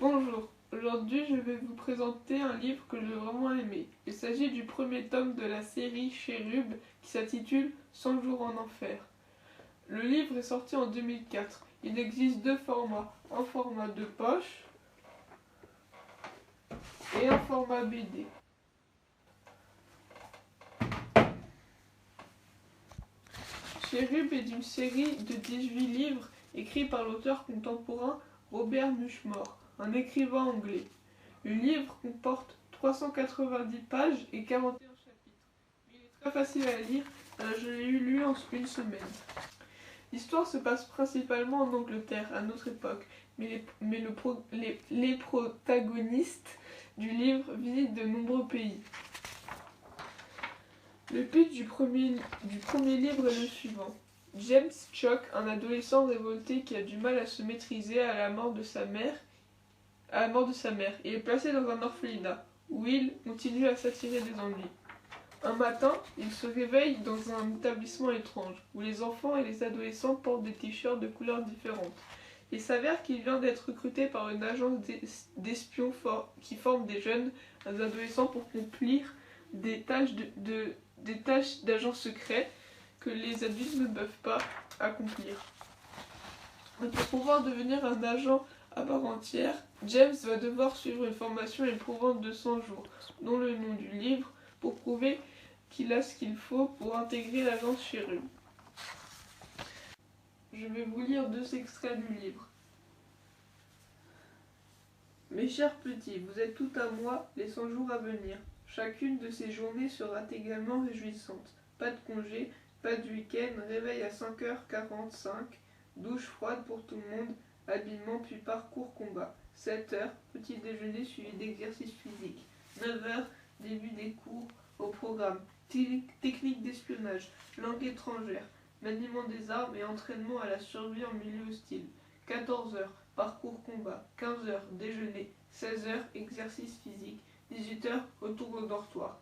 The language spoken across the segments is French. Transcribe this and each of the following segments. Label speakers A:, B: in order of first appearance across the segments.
A: Bonjour, aujourd'hui je vais vous présenter un livre que j'ai vraiment aimé. Il s'agit du premier tome de la série Cherub qui s'intitule 100 jours en enfer. Le livre est sorti en 2004. Il existe deux formats, un format de poche et un format BD. Cherub est d'une série de 18 livres écrits par l'auteur contemporain Robert Muchmore, un écrivain anglais. Le livre comporte 390 pages et 41 chapitres. Il est très facile à lire, je l'ai lu en une semaine. L'histoire se passe principalement en Angleterre, à notre époque, mais les protagonistes du livre visitent de nombreux pays. Le pitch du premier livre est le suivant. James Chock, un adolescent révolté qui a du mal à se maîtriser à la mort de sa mère. Il est placé dans un orphelinat, où il continue à s'attirer des ennuis. Un matin, il se réveille dans un établissement étrange, où les enfants et les adolescents portent des t-shirts de couleurs différentes. Il s'avère qu'il vient d'être recruté par une agence d'espions qui forme des jeunes adolescents pour accomplir des tâches d'agents secrets que les adultes ne peuvent pas accomplir. Pour pouvoir devenir un agent à part entière, James va devoir suivre une formation éprouvante de 100 jours, dont le nom du livre, pour prouver qu'il a ce qu'il faut pour intégrer l'agence Cherub. Je vais vous lire deux extraits du livre. Mes chers petits, vous êtes tout à moi les 100 jours à venir. Chacune de ces journées sera également réjouissante. Pas de congé, pas de week-end, réveil à 5h45, douche froide pour tout le monde, habillement puis parcours combat. 7h, petit déjeuner suivi d'exercices physiques. 9h, début des cours au programme. Technique d'espionnage, langue étrangère, maniement des armes et entraînement à la survie en milieu hostile. 14h, parcours combat. 15h, déjeuner. 16h, exercice physique. 18h, retour au dortoir.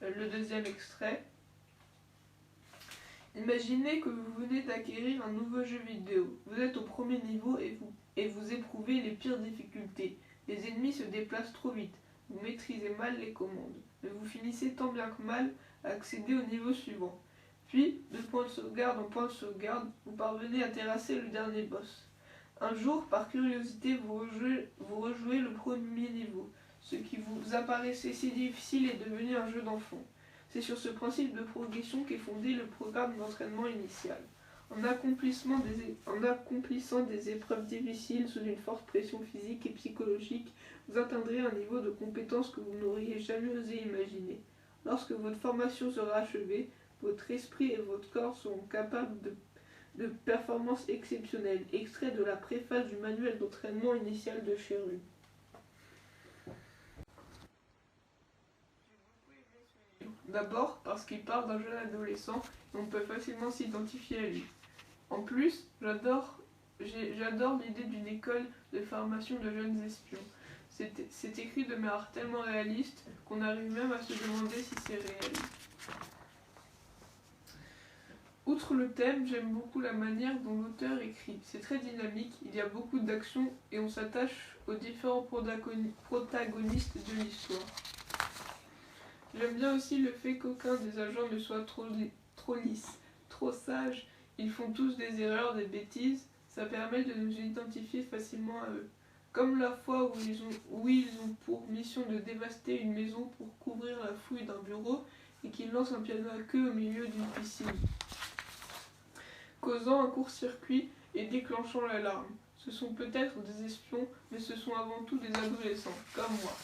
A: Le deuxième extrait. Imaginez que vous venez d'acquérir un nouveau jeu vidéo. Vous êtes au premier niveau et vous éprouvez les pires difficultés. Les ennemis se déplacent trop vite. Vous maîtrisez mal les commandes. Mais vous finissez tant bien que mal à accéder au niveau suivant. Puis, de point de sauvegarde en point de sauvegarde, vous parvenez à terrasser le dernier boss. Un jour, par curiosité, vous rejouez le premier niveau. Ce qui vous apparaissait si difficile est devenu un jeu d'enfant. C'est sur ce principe de progression qu'est fondé le programme d'entraînement initial. En accomplissant des épreuves difficiles sous une forte pression physique et psychologique, vous atteindrez un niveau de compétence que vous n'auriez jamais osé imaginer. Lorsque votre formation sera achevée, votre esprit et votre corps seront capables de performances exceptionnelles. Extrait de la préface du manuel d'entraînement initial de Cherub. D'abord parce qu'il parle d'un jeune adolescent et on peut facilement s'identifier à lui. En plus, j'adore l'idée d'une école de formation de jeunes espions. C'est écrit de manière tellement réaliste qu'on arrive même à se demander si c'est réel. Outre le thème, j'aime beaucoup la manière dont l'auteur écrit. C'est très dynamique, il y a beaucoup d'action et on s'attache aux différents protagonistes de l'histoire. J'aime bien aussi le fait qu'aucun des agents ne soit trop lisse, trop sage. Ils font tous des erreurs, des bêtises. Ça permet de nous identifier facilement à eux. Comme la fois où ils ont pour mission de dévaster une maison pour couvrir la fouille d'un bureau et qu'ils lancent un piano à queue au milieu d'une piscine, causant un court-circuit et déclenchant l'alarme. Ce sont peut-être des espions, mais ce sont avant tout des adolescents, comme moi.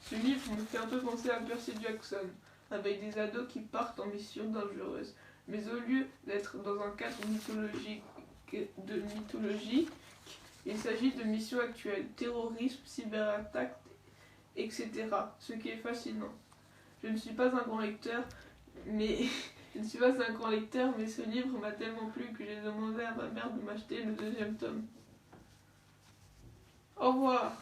A: Ce livre me fait un peu penser à Percy Jackson, avec des ados qui partent en mission dangereuse. Mais au lieu d'être dans un cadre mythologique, il s'agit de missions actuelles, terrorisme, cyberattaque, etc. Ce qui est fascinant. Je ne suis pas un grand lecteur, mais ce livre m'a tellement plu que j'ai demandé à ma mère de m'acheter le deuxième tome. Au revoir.